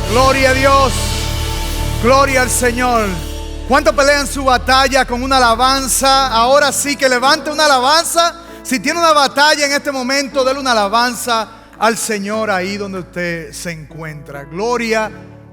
Gloria a Dios. Gloria al Señor. ¿Cuántos pelean su batalla con una alabanza? Ahora sí que levante una alabanza. Si tiene una batalla en este momento, déle una alabanza al Señor ahí donde usted se encuentra. Gloria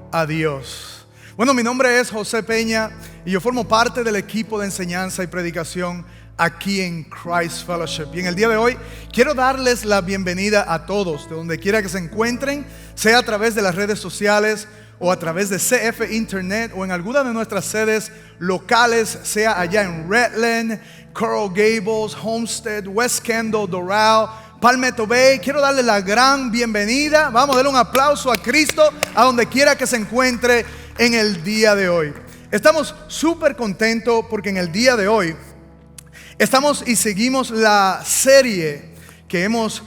a Dios. Bueno, mi nombre es José Peña y yo formo parte del equipo de enseñanza y predicación aquí en Christ Fellowship. Y en el día de hoy quiero darles la bienvenida a todos, de donde quiera que se encuentren, sea a través de las redes sociales o a través de CF Internet o en alguna de nuestras sedes locales, sea allá en Redland, Coral Gables, Homestead, West Kendall, Doral, Palmetto Bay. Quiero darle la gran bienvenida. Vamos a darle un aplauso a Cristo a donde quiera que se encuentre en el día de hoy. Estamos súper contentos porque en el día de hoy estamos y seguimos la serie que hemos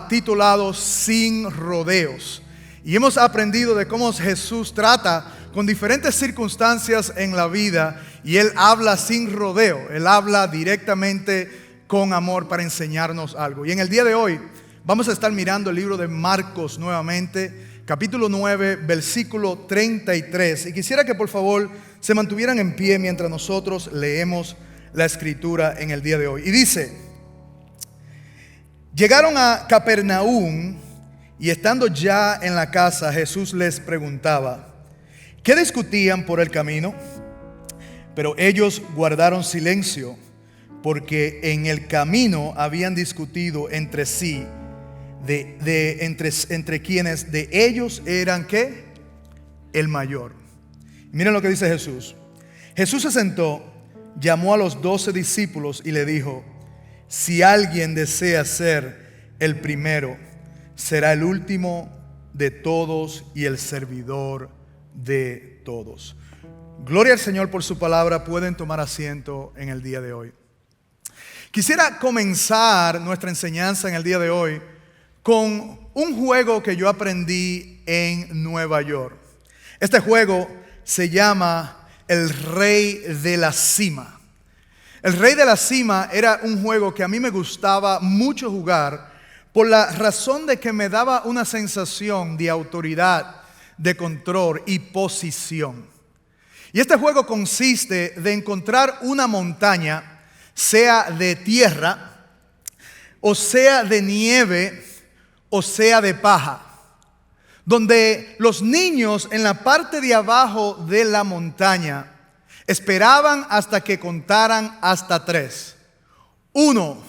titulado Sin Rodeos. Y hemos aprendido de cómo Jesús trata con diferentes circunstancias en la vida. Y Él habla sin rodeo. Él habla directamente con amor para enseñarnos algo. Y en el día de hoy vamos a estar mirando el libro de Marcos nuevamente, capítulo 9, versículo 33. Y quisiera que por favor se mantuvieran en pie mientras nosotros leemos la escritura en el día de hoy. Y dice: llegaron a Capernaum y estando ya en la casa, Jesús les preguntaba: ¿qué discutían por el camino? Pero ellos guardaron silencio, porque en el camino habían discutido entre sí entre quienes de ellos eran ¿qué? El mayor. Miren lo que dice Jesús. Jesús se sentó, llamó a los 12 discípulos y le dijo: si alguien desea ser el primero, será el último de todos y el servidor de todos. Gloria al Señor por su palabra. Pueden tomar asiento en el día de hoy. Quisiera comenzar nuestra enseñanza en el día de hoy con un juego que yo aprendí en Nueva York. Este juego se llama El Rey de la Cima. El Rey de la Cima era un juego que a mí me gustaba mucho jugar, por la razón de que me daba una sensación de autoridad, de control y posición. Y este juego consiste de encontrar una montaña, sea de tierra, o sea de nieve, o sea de paja, donde los niños en la parte de abajo de la montaña esperaban hasta que contaran hasta 3. 1,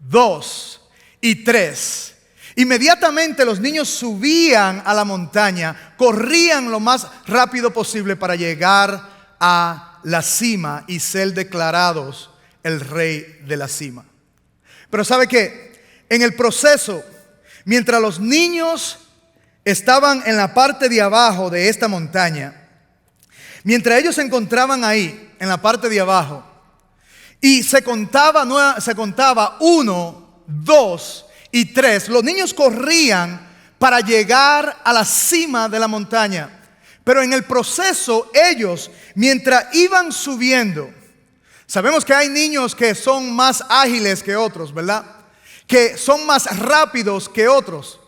2 y 3. Inmediatamente los niños subían a la montaña, corrían lo más rápido posible para llegar a la cima y ser declarados el rey de la cima. Pero ¿sabe qué? En el proceso, mientras los niños estaban en la parte de abajo de esta montaña, mientras ellos se encontraban ahí en la parte de abajo y se contaba 1, 2 y 3, los niños corrían para llegar a la cima de la montaña. Pero en el proceso ellos, mientras iban subiendo, sabemos que hay niños que son más ágiles que otros, ¿verdad? Que son más rápidos que otros.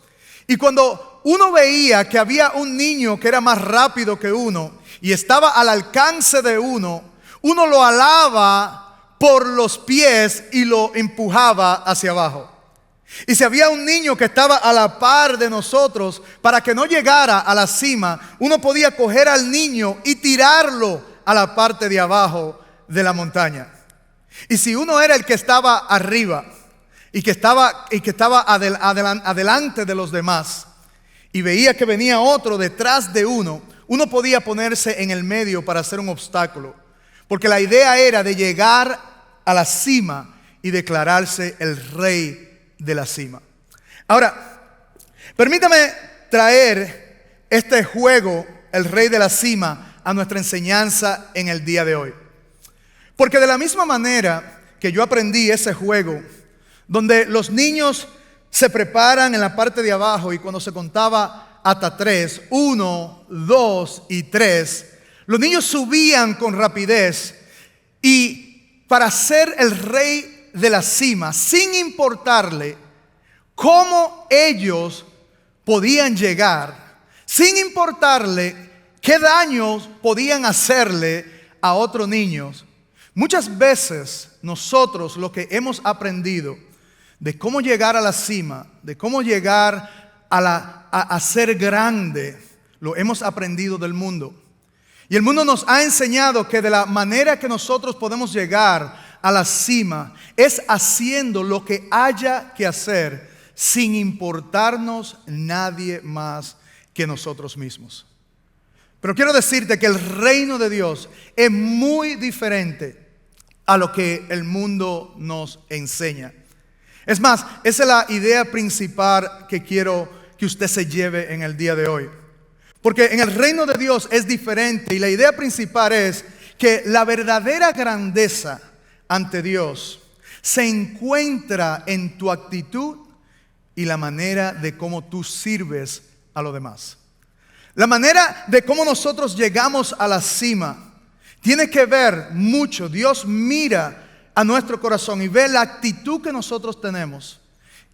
Y cuando uno veía que había un niño que era más rápido que uno y estaba al alcance de uno lo alaba por los pies y lo empujaba hacia abajo. Y si había un niño que estaba a la par de nosotros, para que no llegara a la cima, uno podía coger al niño y tirarlo a la parte de abajo de la montaña. Y si uno era el que estaba arriba y que estaba adelante de los demás y veía que venía otro detrás de uno podía ponerse en el medio para hacer un obstáculo, porque la idea era de llegar a la cima y declararse el rey de la cima. Ahora, permítame traer este juego, el rey de la cima, a nuestra enseñanza en el día de hoy. Porque de la misma manera que yo aprendí ese juego, donde los niños se preparan en la parte de abajo y cuando se contaba hasta 3, 1, 2 y 3, los niños subían con rapidez y para ser el rey de la cima, sin importarle cómo ellos podían llegar, sin importarle qué daños podían hacerle a otros niños. Muchas veces nosotros lo que hemos aprendido de cómo llegar a la cima, de cómo llegar a ser grande, lo hemos aprendido del mundo. Y el mundo nos ha enseñado que de la manera que nosotros podemos llegar a la cima es haciendo lo que haya que hacer sin importarnos nadie más que nosotros mismos. Pero quiero decirte que el reino de Dios es muy diferente a lo que el mundo nos enseña. Es más, esa es la idea principal que quiero que usted se lleve en el día de hoy. Porque en el reino de Dios es diferente y la idea principal es que la verdadera grandeza ante Dios se encuentra en tu actitud y la manera de cómo tú sirves a los demás. La manera de cómo nosotros llegamos a la cima tiene que ver mucho. Dios mira a nuestro corazón y ve la actitud que nosotros tenemos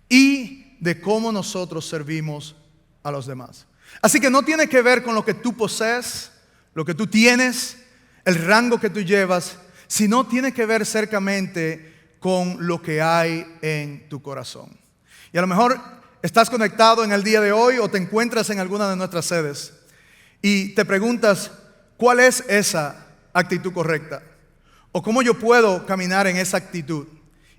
y de cómo nosotros servimos a los demás. Así que no tiene que ver con lo que tú posees, lo que tú tienes, el rango que tú llevas, sino tiene que ver cercamente con lo que hay en tu corazón. Y a lo mejor estás conectado en el día de hoy o te encuentras en alguna de nuestras sedes y te preguntas, ¿cuál es esa actitud correcta? ¿O cómo yo puedo caminar en esa actitud?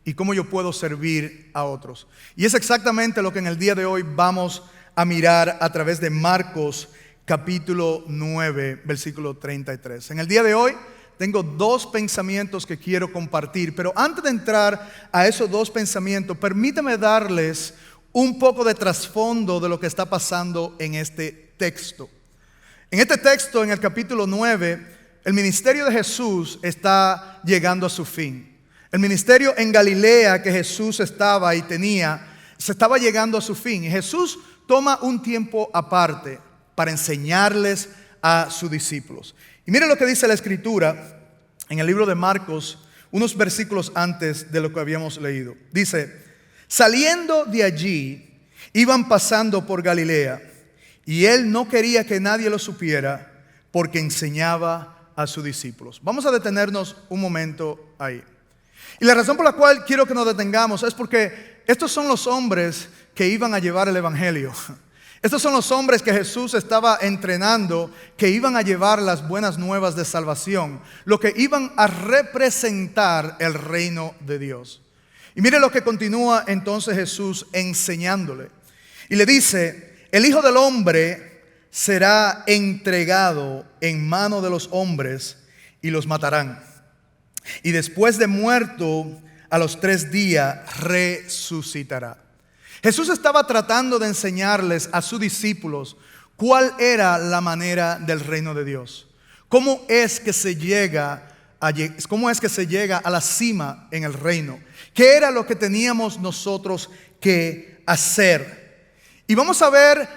¿Y cómo yo puedo servir a otros? Y es exactamente lo que en el día de hoy vamos a mirar a través de Marcos capítulo 9, versículo 33. En el día de hoy tengo dos pensamientos que quiero compartir, pero antes de entrar a esos dos pensamientos, permítame darles un poco de trasfondo de lo que está pasando en este texto. En este texto, en el capítulo 9, el ministerio de Jesús está llegando a su fin. El ministerio en Galilea que Jesús estaba y tenía, se estaba llegando a su fin. Y Jesús toma un tiempo aparte para enseñarles a sus discípulos. Y mire lo que dice la Escritura en el libro de Marcos, unos versículos antes de lo que habíamos leído. Dice, saliendo de allí, iban pasando por Galilea, y él no quería que nadie lo supiera, porque enseñaba a sus discípulos. Vamos a detenernos un momento ahí. Y la razón por la cual quiero que nos detengamos es porque estos son los hombres que iban a llevar el evangelio. Estos son los hombres que Jesús estaba entrenando, que iban a llevar las buenas nuevas de salvación, lo que iban a representar el reino de Dios. Y mire lo que continúa entonces Jesús enseñándole. Y le dice, el Hijo del Hombre será entregado en mano de los hombres y los matarán. Y después de muerto, a los 3 días resucitará. Jesús estaba tratando de enseñarles a sus discípulos cuál era la manera del reino de Dios. Cómo es que se llega a la cima en el reino. ¿Qué era lo que teníamos nosotros que hacer? Y vamos a ver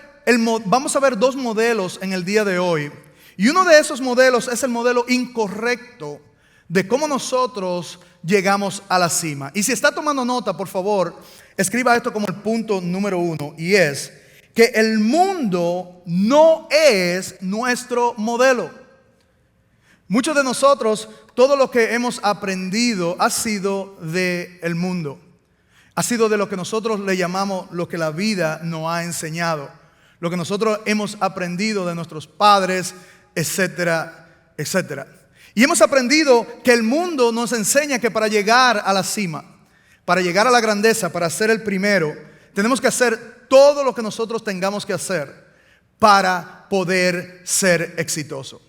dos modelos en el día de hoy. Y uno de esos modelos es el modelo incorrecto de cómo nosotros llegamos a la cima. Y si está tomando nota, por favor, escriba esto como el punto número 1. Y es que el mundo no es nuestro modelo. Muchos de nosotros, todo lo que hemos aprendido ha sido del mundo. Ha sido de lo que nosotros le llamamos lo que la vida nos ha enseñado. Lo que nosotros hemos aprendido de nuestros padres, etcétera, etcétera. Y hemos aprendido que el mundo nos enseña que para llegar a la cima, para llegar a la grandeza, para ser el primero, tenemos que hacer todo lo que nosotros tengamos que hacer para poder ser exitoso.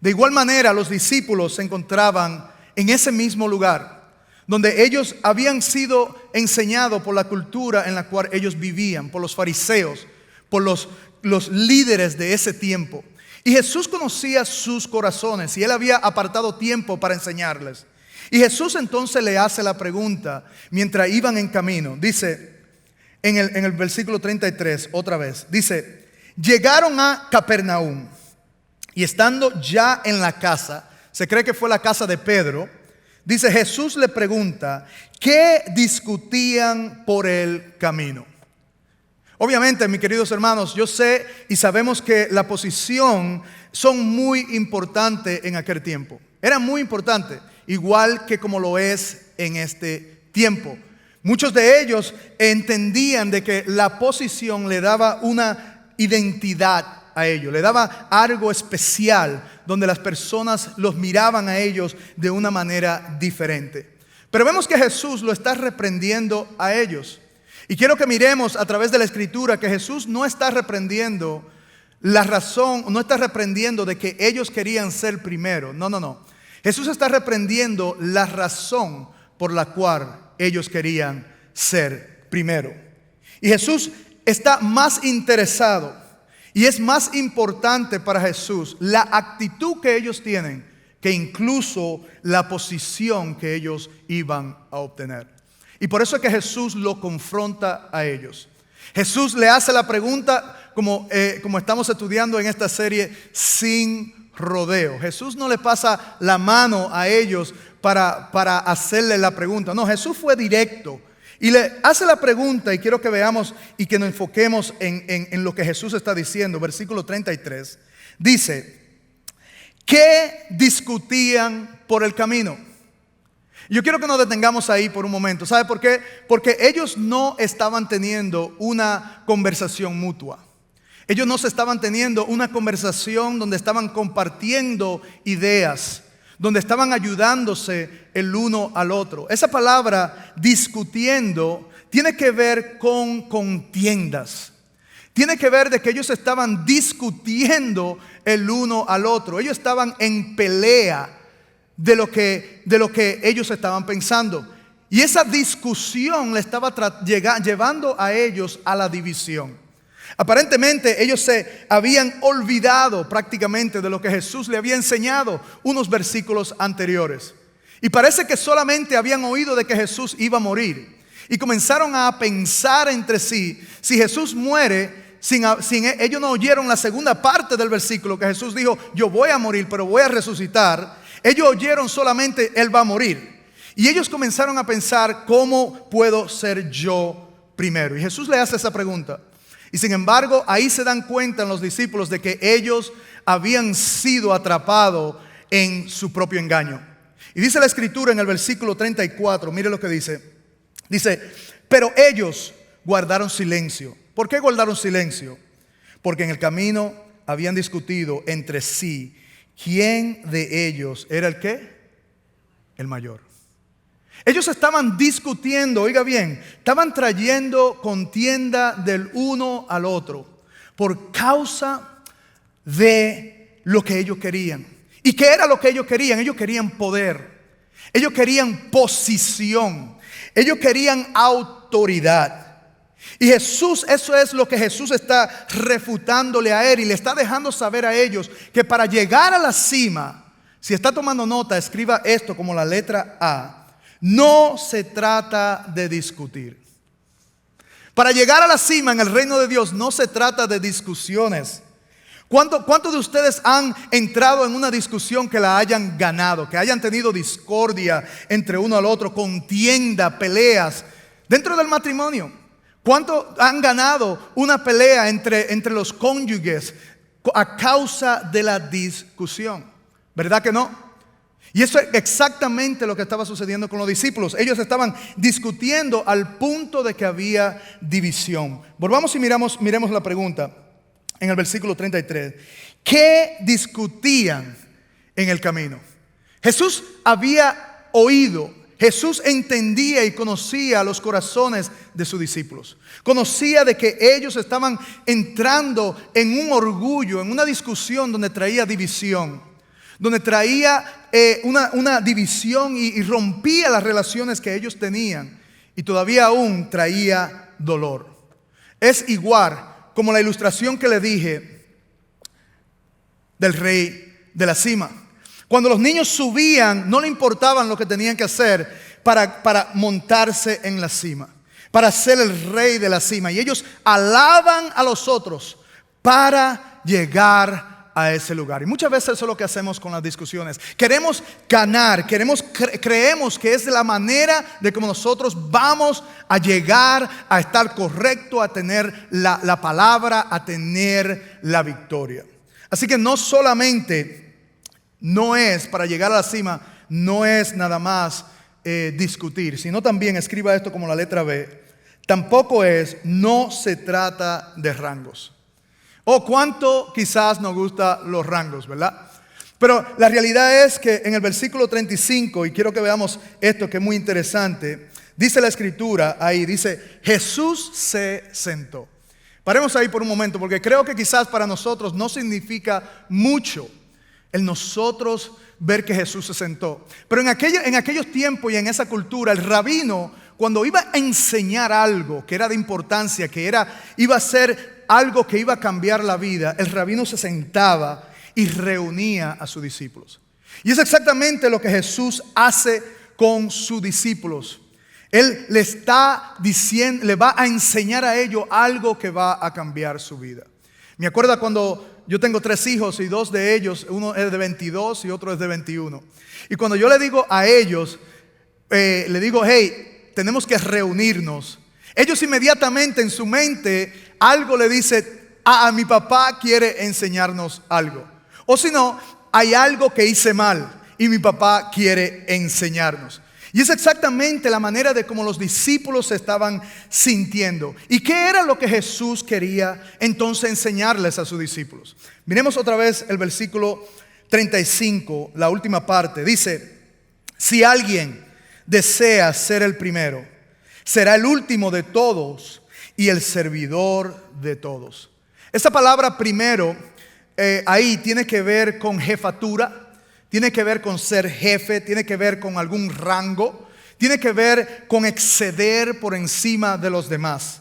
De igual manera, los discípulos se encontraban en ese mismo lugar, donde ellos habían sido enseñados por la cultura en la cual ellos vivían, por los fariseos, por los líderes de ese tiempo. Y Jesús conocía sus corazones y Él había apartado tiempo para enseñarles. Y Jesús entonces le hace la pregunta mientras iban en camino. Dice en el versículo 33, otra vez, dice, llegaron a Capernaum y estando ya en la casa, se cree que fue la casa de Pedro, dice, Jesús le pregunta, ¿qué discutían por el camino? Obviamente, mis queridos hermanos, yo sé y sabemos que la posición son muy importantes en aquel tiempo. Era muy importante, igual que como lo es en este tiempo. Muchos de ellos entendían de que la posición le daba una identidad a ellos, le daba algo especial donde las personas los miraban a ellos de una manera diferente. Pero vemos que Jesús lo está reprendiendo a ellos. Y quiero que miremos a través de la Escritura que Jesús no está reprendiendo la razón, no está reprendiendo de que ellos querían ser primero. No. Jesús está reprendiendo la razón por la cual ellos querían ser primero. Y Jesús está más interesado y es más importante para Jesús la actitud que ellos tienen que incluso la posición que ellos iban a obtener. Y por eso es que Jesús lo confronta a ellos. Jesús le hace la pregunta, como estamos estudiando en esta serie, sin rodeo. Jesús no le pasa la mano a ellos para hacerle la pregunta. No, Jesús fue directo y le hace la pregunta, y quiero que veamos y que nos enfoquemos en lo que Jesús está diciendo. Versículo 33 dice: ¿qué discutían por el camino? Yo quiero que nos detengamos ahí por un momento. ¿Sabe por qué? Porque ellos no estaban teniendo una conversación mutua. Ellos no se estaban teniendo una conversación donde estaban compartiendo ideas, donde estaban ayudándose el uno al otro. Esa palabra discutiendo tiene que ver con contiendas. Tiene que ver de que ellos estaban discutiendo el uno al otro. Ellos estaban en pelea de lo que ellos estaban pensando. Y esa discusión le estaba llevando a ellos a la división. Aparentemente ellos se habían olvidado prácticamente de lo que Jesús le había enseñado unos versículos anteriores. Y parece que solamente habían oído de que Jesús iba a morir. Y comenzaron a pensar entre sí, si Jesús muere, ellos no oyeron la segunda parte del versículo que Jesús dijo: yo voy a morir, pero voy a resucitar. Ellos oyeron solamente: Él va a morir. Y ellos comenzaron a pensar: ¿cómo puedo ser yo primero? Y Jesús le hace esa pregunta. Y sin embargo, ahí se dan cuenta los discípulos de que ellos habían sido atrapados en su propio engaño. Y dice la Escritura en el versículo 34, mire lo que dice. Dice: pero ellos guardaron silencio. ¿Por qué guardaron silencio? Porque en el camino habían discutido entre sí quién de ellos era el ¿qué? El mayor. Ellos estaban discutiendo, oiga bien, estaban trayendo contienda del uno al otro por causa de lo que ellos querían. ¿Y qué era lo que ellos querían? Ellos querían poder, ellos querían posición, ellos querían autoridad. Y Jesús, eso es lo que Jesús está refutándole a él y le está dejando saber a ellos que para llegar a la cima, si está tomando nota, escriba esto como la letra A. No se trata de discutir. Para llegar a la cima en el reino de Dios no se trata de discusiones. ¿Cuántos de ustedes han entrado en una discusión que la hayan ganado? Que hayan tenido discordia entre uno al otro, contienda, peleas dentro del matrimonio. ¿Cuántos han ganado una pelea entre los cónyuges a causa de la discusión? ¿Verdad que no? Y eso es exactamente lo que estaba sucediendo con los discípulos. Ellos estaban discutiendo al punto de que había división. Volvamos y miremos la pregunta en el versículo 33. ¿Qué discutían en el camino? Jesús había oído, Jesús entendía y conocía los corazones de sus discípulos. Conocía de que ellos estaban entrando en un orgullo, en una discusión donde traía división. Donde traía una división y rompía las relaciones que ellos tenían. Y todavía aún traía dolor. Es igual como la ilustración que le dije del rey de la cima. Cuando los niños subían, no le importaban lo que tenían que hacer para montarse en la cima, para ser el rey de la cima. Y ellos alaban a los otros para llegar a ese lugar. Y muchas veces eso es lo que hacemos con las discusiones. Queremos ganar, creemos que es la manera de cómo nosotros vamos a llegar a estar correcto, a tener la palabra, a tener la victoria. Así que no solamente no es para llegar a la cima, no es nada más discutir, sino también, escriba esto como la letra B, tampoco no se trata de rangos. Cuánto quizás nos gustan los rangos, ¿verdad? Pero la realidad es que en el versículo 35, y quiero que veamos esto que es muy interesante, dice la escritura ahí, dice, Jesús se sentó. Paremos ahí por un momento, porque creo que quizás para nosotros no significa mucho el nosotros ver que Jesús se sentó. Pero en aquellos tiempos y en esa cultura, el rabino, cuando iba a enseñar algo que era de importancia, iba a ser algo que iba a cambiar la vida, el rabino se sentaba y reunía a sus discípulos. Y es exactamente lo que Jesús hace con sus discípulos. Él le está diciendo, le va a enseñar a ellos algo que va a cambiar su vida. Me acuerdo cuando yo tengo 3 hijos y 2 de ellos, uno es de 22 y otro es de 21. Y cuando yo le digo a ellos, le digo, hey, tenemos que reunirnos. Ellos inmediatamente en su mente algo le dice, mi papá quiere enseñarnos algo. O si no, hay algo que hice mal y mi papá quiere enseñarnos. Y es exactamente la manera de cómo los discípulos se estaban sintiendo. ¿Y qué era lo que Jesús quería entonces enseñarles a sus discípulos? Miremos otra vez el versículo 35, la última parte. Dice, si alguien desea ser el primero, será el último de todos y el servidor de todos. Esa palabra primero ahí tiene que ver con jefatura. Tiene que ver con ser jefe, tiene que ver con algún rango, tiene que ver con exceder por encima de los demás.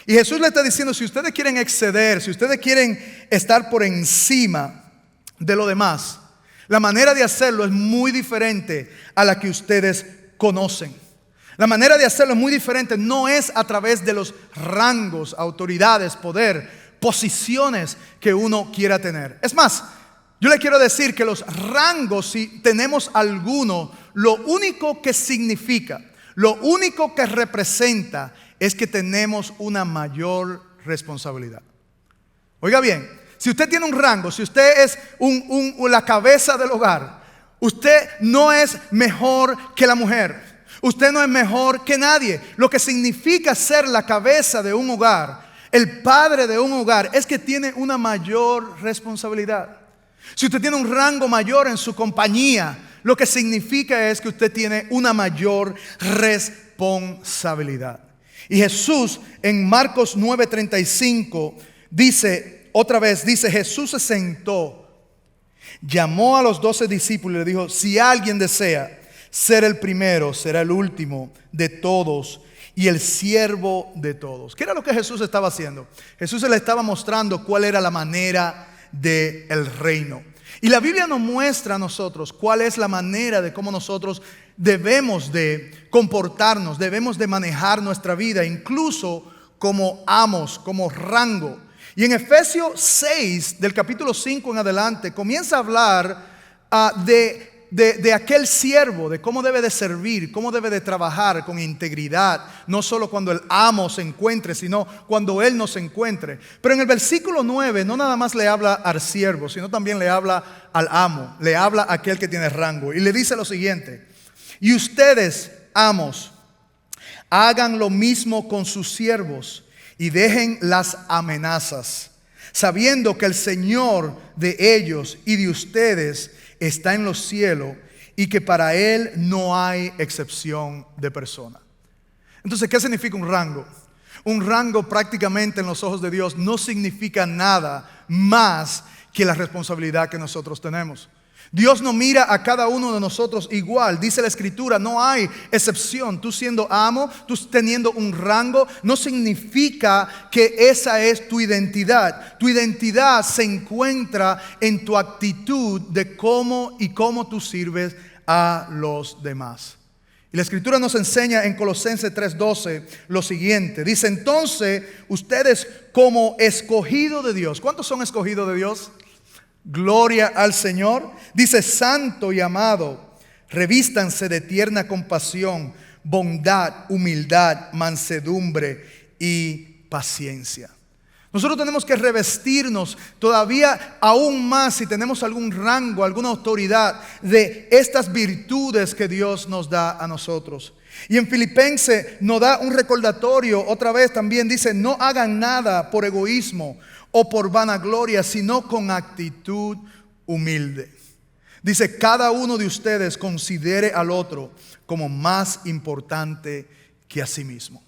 Y Jesús le está diciendo, si ustedes quieren exceder, si ustedes quieren estar por encima de lo demás, la manera de hacerlo es muy diferente a la que ustedes conocen. La manera de hacerlo es muy diferente, no es a través de los rangos, autoridades, poder, posiciones que uno quiera tener. Es más, yo le quiero decir que los rangos, si tenemos alguno, lo único que significa, lo único que representa es que tenemos una mayor responsabilidad. Oiga bien, si usted tiene un rango, si usted es la cabeza del hogar, usted no es mejor que la mujer, usted no es mejor que nadie. Lo que significa ser la cabeza de un hogar, el padre de un hogar, es que tiene una mayor responsabilidad. Si usted tiene un rango mayor en su compañía, lo que significa es que usted tiene una mayor responsabilidad. Y Jesús en Marcos 9:35 dice, otra vez dice, Jesús se sentó, llamó a los 12 discípulos y le dijo, si alguien desea ser el primero, será el último de todos y el siervo de todos. ¿Qué era lo que Jesús estaba haciendo? Jesús le estaba mostrando cuál era la manera del reino. Y la Biblia nos muestra a nosotros cuál es la manera de cómo nosotros debemos de comportarnos, debemos de manejar nuestra vida, incluso como amos, como rango. Y en Efesios 6, del capítulo 5 en adelante, comienza a hablar de aquel siervo, de cómo debe de servir, cómo debe de trabajar con integridad, no solo cuando el amo se encuentre, sino cuando él no se encuentre. Pero en el versículo 9 no nada más le habla al siervo, sino también le habla al amo, le habla a aquel que tiene rango. Y le dice lo siguiente, y ustedes, amos, hagan lo mismo con sus siervos y dejen las amenazas, sabiendo que el Señor de ellos y de ustedes está en los cielos y que para Él no hay excepción de persona. Entonces, ¿qué significa un rango? Un rango prácticamente en los ojos de Dios no significa nada más que la responsabilidad que nosotros tenemos. Dios no mira a cada uno de nosotros igual. Dice la Escritura, no hay excepción. Tú siendo amo, tú teniendo un rango, no significa que esa es tu identidad. Tu identidad se encuentra en tu actitud de cómo tú sirves a los demás. Y la Escritura nos enseña en Colosenses 3:12 lo siguiente. Dice, entonces, ustedes como escogidos de Dios. ¿Cuántos son escogidos de Dios? Gloria al Señor. Dice, santo y amado, revístanse de tierna compasión, bondad, humildad, mansedumbre y paciencia. Nosotros tenemos que revestirnos todavía aún más, si tenemos algún rango, alguna autoridad, de estas virtudes que Dios nos da a nosotros. Y en Filipenses nos da un recordatorio, otra vez también dice, no hagan nada por egoísmo o por vanagloria, sino con actitud humilde. Dice, cada uno de ustedes considere al otro como más importante que a sí mismo.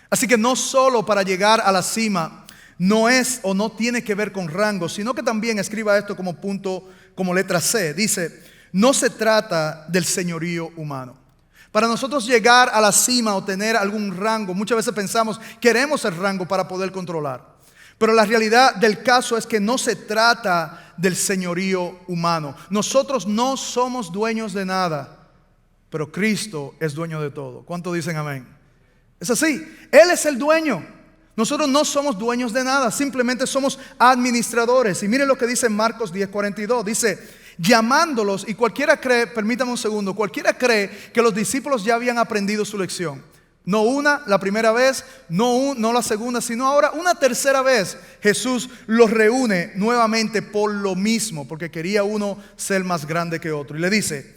Así que no solo para llegar a la cima no es o no tiene que ver con rango, sino que también, escriba esto como punto, como letra C, dice, no se trata del señorío humano. Para nosotros llegar a la cima o tener algún rango, muchas veces pensamos, queremos el rango para poder controlar. Pero la realidad del caso es que no se trata del señorío humano. Nosotros no somos dueños de nada, pero Cristo es dueño de todo. ¿Cuántos dicen amén? Es así, Él es el dueño. Nosotros no somos dueños de nada, simplemente somos administradores. Y miren lo que dice Marcos 10:42. Dice, llamándolos, y cualquiera cree, permítame un segundo, cualquiera cree que los discípulos ya habían aprendido su lección. No la primera vez, no la segunda, sino ahora una tercera vez. Jesús los reúne nuevamente por lo mismo, porque quería uno ser más grande que otro. Y le dice,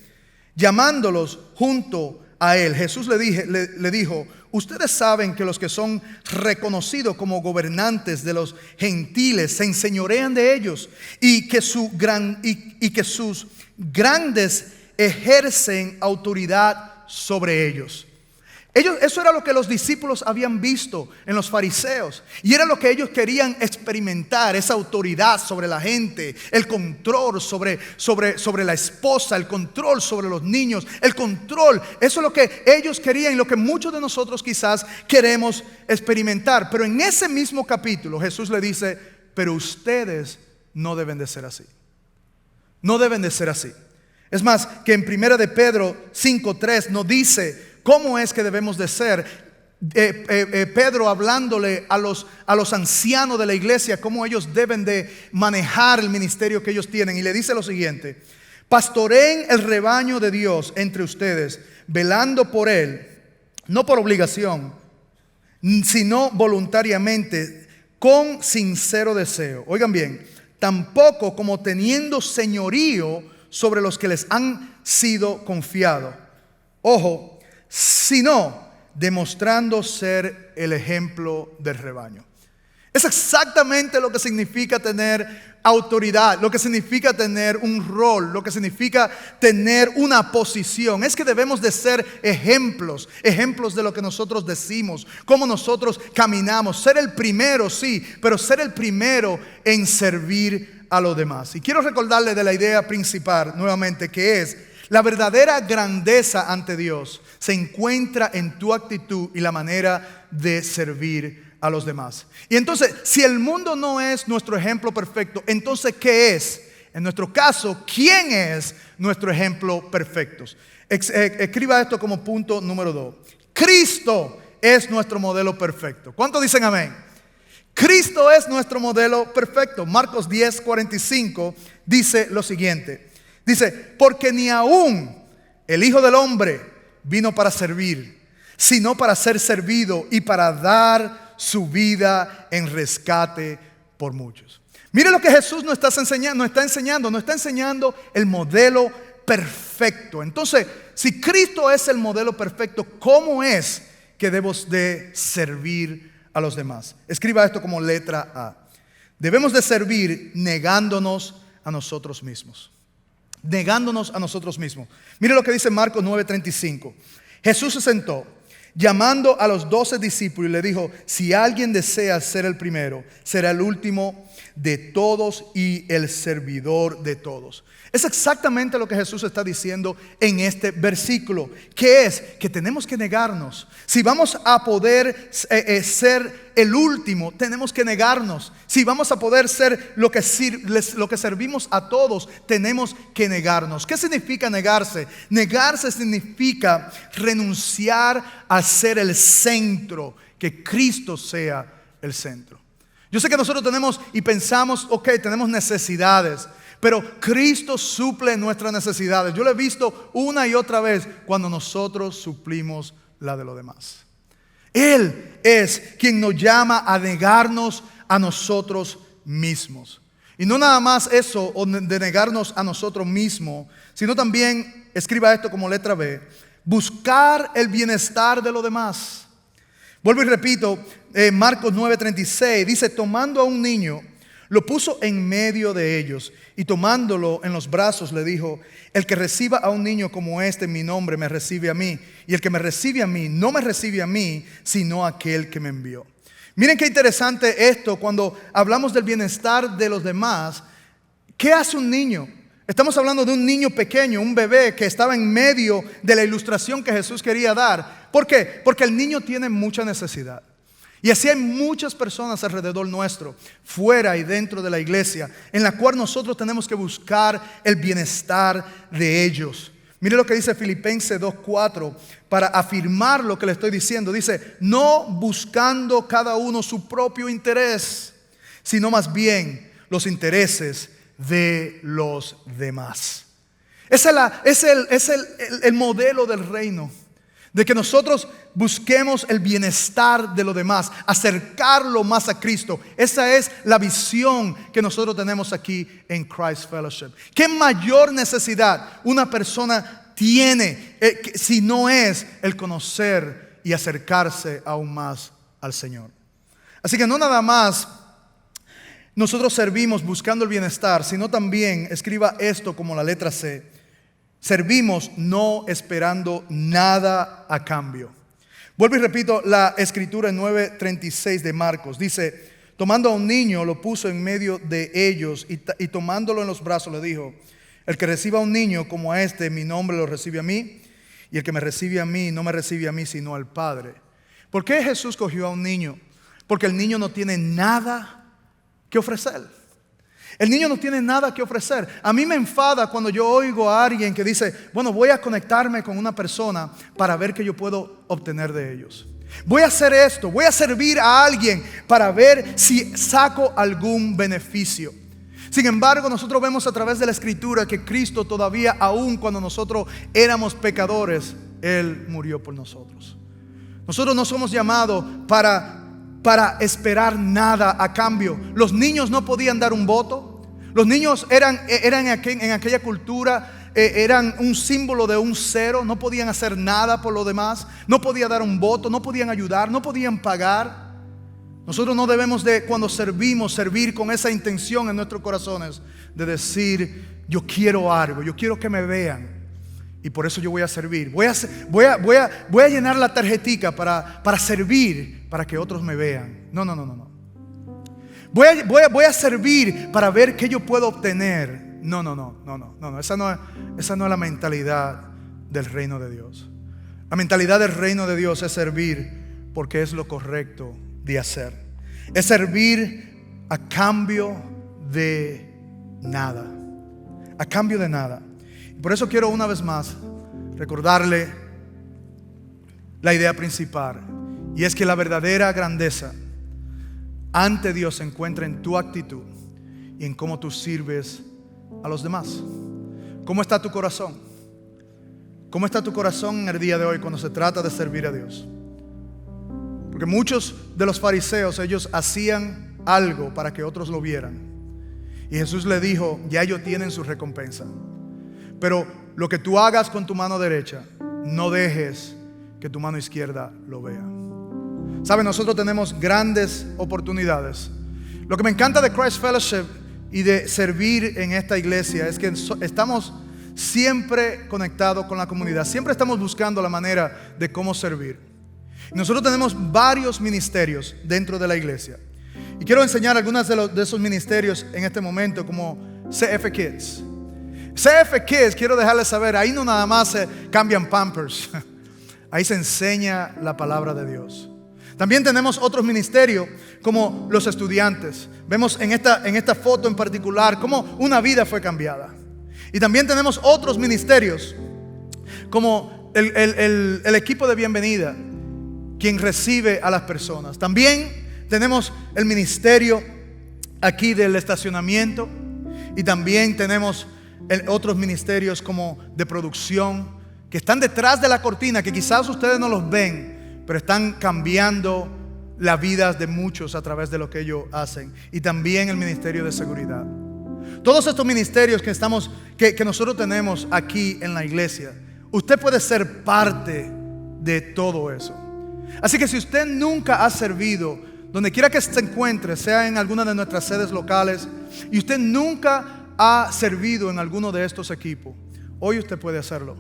llamándolos junto a él, Jesús le dijo, ustedes saben que los que son reconocidos como gobernantes de los gentiles se enseñorean de ellos y que sus grandes ejercen autoridad sobre ellos. Eso era lo que los discípulos habían visto en los fariseos, y era lo que ellos querían experimentar, esa autoridad sobre la gente, el control sobre la esposa, el control sobre los niños, el control. Eso es lo que ellos querían y lo que muchos de nosotros quizás queremos experimentar. Pero en ese mismo capítulo Jesús le dice, pero ustedes no deben de ser así. No deben de ser así. Es más, que en 1 de Pedro 5:3 nos dice cómo es que debemos de ser. Pedro hablándole a los ancianos de la iglesia, cómo ellos deben de manejar el ministerio que ellos tienen. Y le dice lo siguiente: pastoreen el rebaño de Dios entre ustedes, velando por él, no por obligación, sino voluntariamente, con sincero deseo. Oigan bien, tampoco como teniendo señorío sobre los que les han sido confiados. Ojo, sino demostrando ser el ejemplo del rebaño. Es exactamente lo que significa tener autoridad, lo que significa tener un rol, lo que significa tener una posición. Es que debemos de ser ejemplos de lo que nosotros decimos, cómo nosotros caminamos. Ser el primero, sí, pero ser el primero en servir a los demás. Y quiero recordarle de la idea principal nuevamente, que es: la verdadera grandeza ante Dios se encuentra en tu actitud y la manera de servir a los demás. Y entonces, si el mundo no es nuestro ejemplo perfecto, entonces ¿qué es? En nuestro caso, ¿quién es nuestro ejemplo perfecto? Escriba esto como punto número 2. Cristo es nuestro modelo perfecto. ¿Cuántos dicen amén? Cristo es nuestro modelo perfecto. Marcos 10:45 dice lo siguiente. Dice, porque ni aún el Hijo del Hombre vino para servir, sino para ser servido y para dar su vida en rescate por muchos. Mire lo que Jesús nos está enseñando el modelo perfecto. Entonces, si Cristo es el modelo perfecto, ¿cómo es que debemos de servir a los demás? Escriba esto como letra A. Debemos de servir negándonos a nosotros mismos. Negándonos a nosotros mismos. Mire lo que dice Marcos 9:35. Jesús se sentó, llamando a los 12 discípulos, y le dijo: si alguien desea ser el primero, será el último de todos y el servidor de todos. Es exactamente lo que Jesús está diciendo en este versículo, que es que tenemos que negarnos. Si vamos a poder ser el último, tenemos que negarnos. Si vamos a poder ser lo que servimos a todos, tenemos que negarnos. ¿Qué significa negarse? Negarse significa renunciar a ser el centro, que Cristo sea el centro. Yo sé que nosotros tenemos y pensamos, ok, tenemos necesidades, Pero Cristo suple nuestras necesidades. Yo lo he visto una y otra vez cuando nosotros suplimos la de los demás. Él es quien nos llama a negarnos a nosotros mismos. Y no nada más eso, de negarnos a nosotros mismos, sino también, escriba esto como letra B, buscar el bienestar de los demás. Vuelvo y repito, Marcos 9:36 dice: tomando a un niño, lo puso en medio de ellos y tomándolo en los brazos le dijo: el que reciba a un niño como este en mi nombre me recibe a mí, y el que me recibe a mí no me recibe a mí, sino a aquel que me envió. Miren qué interesante esto cuando hablamos del bienestar de los demás. ¿Qué hace un niño? Estamos hablando de un niño pequeño, un bebé que estaba en medio de la ilustración que Jesús quería dar. ¿Por qué? Porque el niño tiene mucha necesidad. Y así hay muchas personas alrededor nuestro, fuera y dentro de la iglesia, en la cual nosotros tenemos que buscar el bienestar de ellos. Mire lo que dice Filipenses 2:4 para afirmar lo que le estoy diciendo. Dice: no buscando cada uno su propio interés, sino más bien los intereses de los demás. Es el modelo del reino, de que nosotros busquemos el bienestar de los demás, acercarlo más a Cristo. Esa es la visión que nosotros tenemos aquí en Christ Fellowship. ¿Qué mayor necesidad una persona tiene si no es el conocer y acercarse aún más al Señor? Así que no nada más nosotros servimos buscando el bienestar, sino también, escriba esto como la letra C, servimos no esperando nada a cambio. Vuelvo y repito la escritura en 9:36 de Marcos. Dice: tomando a un niño lo puso en medio de ellos y tomándolo en los brazos le dijo: el que reciba a un niño como a este en mi nombre lo recibe a mí, y el que me recibe a mí no me recibe a mí sino al Padre. ¿Por qué Jesús cogió a un niño? Porque el niño no tiene nada que ofrecer. El niño no tiene nada que ofrecer. A mí me enfada cuando yo oigo a alguien que dice: bueno, voy a conectarme con una persona para ver qué yo puedo obtener de ellos. Voy a hacer esto, voy a servir a alguien para ver si saco algún beneficio. Sin embargo, nosotros vemos a través de la Escritura que Cristo todavía, aún cuando nosotros éramos pecadores, Él murió por nosotros. Nosotros no somos llamados para esperar nada a cambio. Los niños no podían dar un voto. Los niños eran en aquella cultura, eran un símbolo de un cero. No podían hacer nada por los demás. No podían dar un voto, no podían ayudar, no podían pagar. Nosotros no debemos de, cuando servimos, servir con esa intención en nuestros corazones de decir: yo quiero algo, yo quiero que me vean y por eso yo voy a servir. Voy a llenar la tarjetica para servir, para que otros me vean. No. Voy a servir para ver qué yo puedo obtener. No. Esa no es la mentalidad del reino de Dios. La mentalidad del reino de Dios es servir porque es lo correcto de hacer. Es servir a cambio de nada. A cambio de nada. Por eso quiero una vez más recordarle la idea principal, y es que la verdadera grandeza ante Dios se encuentra en tu actitud y en cómo tú sirves a los demás. ¿Cómo está tu corazón? ¿Cómo está tu corazón en el día de hoy cuando se trata de servir a Dios? Porque muchos de los fariseos, ellos hacían algo para que otros lo vieran, y Jesús le dijo: ya ellos tienen su recompensa. Pero lo que tú hagas con tu mano derecha, no dejes que tu mano izquierda lo vea. ¿Saben? Nosotros tenemos grandes oportunidades. Lo que me encanta de Christ Fellowship y de servir en esta iglesia es que estamos siempre conectados con la comunidad. Siempre estamos buscando la manera de cómo servir. Nosotros tenemos varios ministerios dentro de la iglesia. Y quiero enseñar algunos de esos ministerios en este momento, como CF Kids. CF Kids, quiero dejarles saber, ahí no nada más se cambian pampers. Ahí se enseña la palabra de Dios. También tenemos otros ministerios como los estudiantes. Vemos en esta foto en particular cómo una vida fue cambiada. Y también tenemos otros ministerios como el equipo de bienvenida, quien recibe a las personas. También tenemos el ministerio aquí del estacionamiento. Y también tenemos otros ministerios como de producción que están detrás de la cortina, que quizás ustedes no los ven, pero están cambiando la vida de muchos a través de lo que ellos hacen. Y también el ministerio de seguridad. Todos estos ministerios que nosotros tenemos aquí en la iglesia, usted puede ser parte de todo eso. Así que si usted nunca ha servido, donde quiera que se encuentre, sea en alguna de nuestras sedes locales, y usted nunca ha servido en alguno de estos equipos, hoy usted puede hacerlo.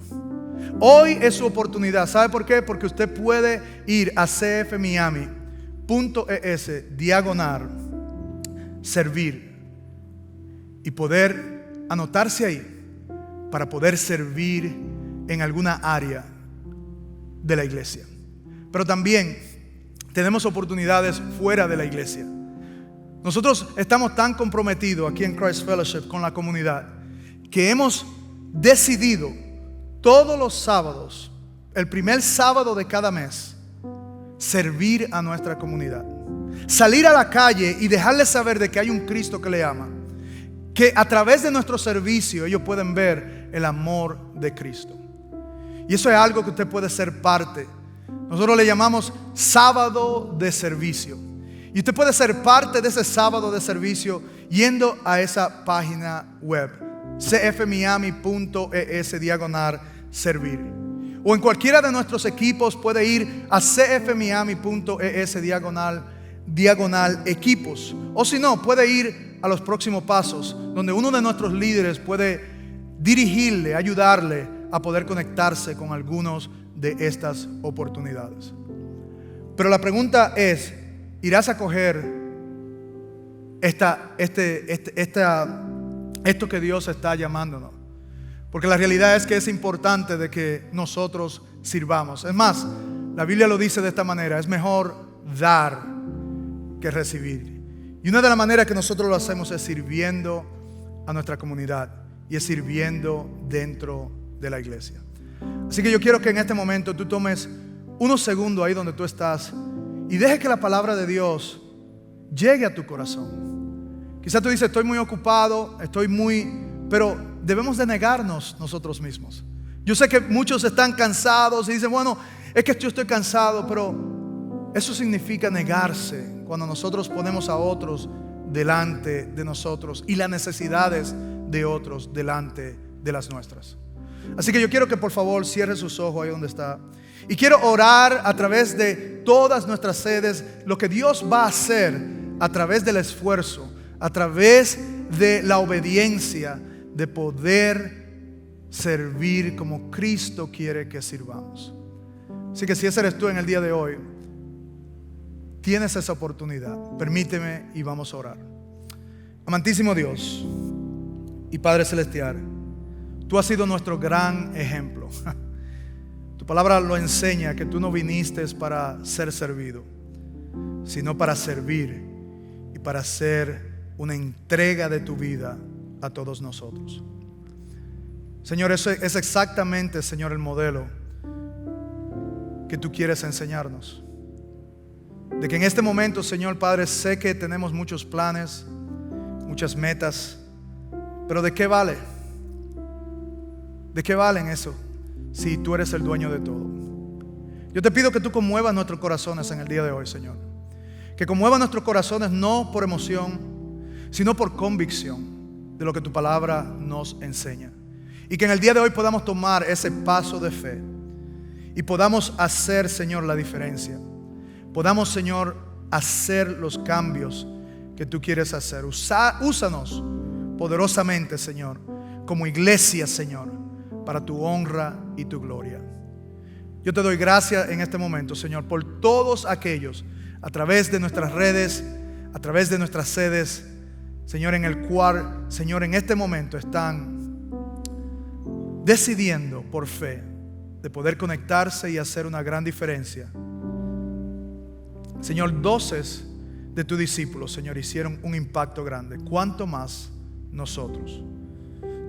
Hoy es su oportunidad. ¿Sabe por qué? Porque usted puede ir a cfmiami.es/servir y poder anotarse ahí para poder servir en alguna área de la iglesia. Pero también tenemos oportunidades fuera de la iglesia. Nosotros estamos tan comprometidos aquí en Christ Fellowship con la comunidad que hemos decidido todos los sábados, el primer sábado de cada mes, servir a nuestra comunidad. Salir a la calle y dejarles saber de que hay un Cristo que le ama. Que a través de nuestro servicio ellos pueden ver el amor de Cristo. Y eso es algo que usted puede ser parte. Nosotros le llamamos sábado de servicio. Y usted puede ser parte de ese sábado de servicio yendo a esa página web, cfmiami.es/servir. O en cualquiera de nuestros equipos puede ir a cfmiami.es/equipos. O si no, puede ir a los próximos pasos, donde uno de nuestros líderes puede dirigirle, ayudarle a poder conectarse con algunos de estas oportunidades. Pero la pregunta es, ¿irás a coger esto que Dios está llamándonos? Porque la realidad es que es importante de que nosotros sirvamos. Es más, la Biblia lo dice de esta manera: es mejor dar que recibir. Y una de las maneras que nosotros lo hacemos es sirviendo a nuestra comunidad y es sirviendo dentro de la iglesia. Así que yo quiero que en este momento tú tomes unos segundos ahí donde tú estás y deje que la palabra de Dios llegue a tu corazón. Quizás tú dices: estoy muy ocupado, pero debemos de negarnos nosotros mismos. Yo sé que muchos están cansados y dicen: bueno, es que yo estoy cansado, pero eso significa negarse cuando nosotros ponemos a otros delante de nosotros y las necesidades de otros delante de las nuestras. Así que yo quiero que por favor cierre sus ojos ahí donde está. Y quiero orar a través de todas nuestras sedes lo que Dios va a hacer a través del esfuerzo, a través de la obediencia, de poder servir como Cristo quiere que sirvamos. Así que si ese eres tú en el día de hoy, tienes esa oportunidad. Permíteme y vamos a orar. Amantísimo Dios y Padre Celestial, tú has sido nuestro gran ejemplo. Tu palabra lo enseña, que tú no viniste para ser servido, sino para servir y para hacer una entrega de tu vida a todos nosotros. Señor, eso es exactamente, Señor, el modelo que tú quieres enseñarnos. De que en este momento, Señor Padre, sé que tenemos muchos planes, muchas metas, pero ¿de qué vale? ¿De qué valen eso si tú eres el dueño de todo? Yo te pido que tú conmuevas nuestros corazones en el día de hoy, Señor. Que conmuevas nuestros corazones no por emoción, sino por convicción de lo que tu palabra nos enseña. Y que en el día de hoy podamos tomar ese paso de fe y podamos hacer, Señor, la diferencia. Podamos, Señor, hacer los cambios que tú quieres hacer. Úsanos poderosamente, Señor, como iglesia, Señor, para tu honra y tu gloria. Yo te doy gracias en este momento, Señor, por todos aquellos a través de nuestras redes, a través de nuestras sedes, Señor, en el cual, Señor, en este momento están decidiendo por fe de poder conectarse y hacer una gran diferencia. Señor, doces de tus discípulos, Señor, hicieron un impacto grande. ¿Cuánto más nosotros?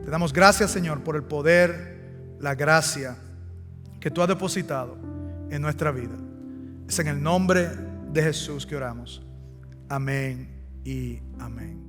Te damos gracias, Señor, por el poder, la gracia que tú has depositado en nuestra vida. Es en el nombre de Jesús que oramos. Amén y amén.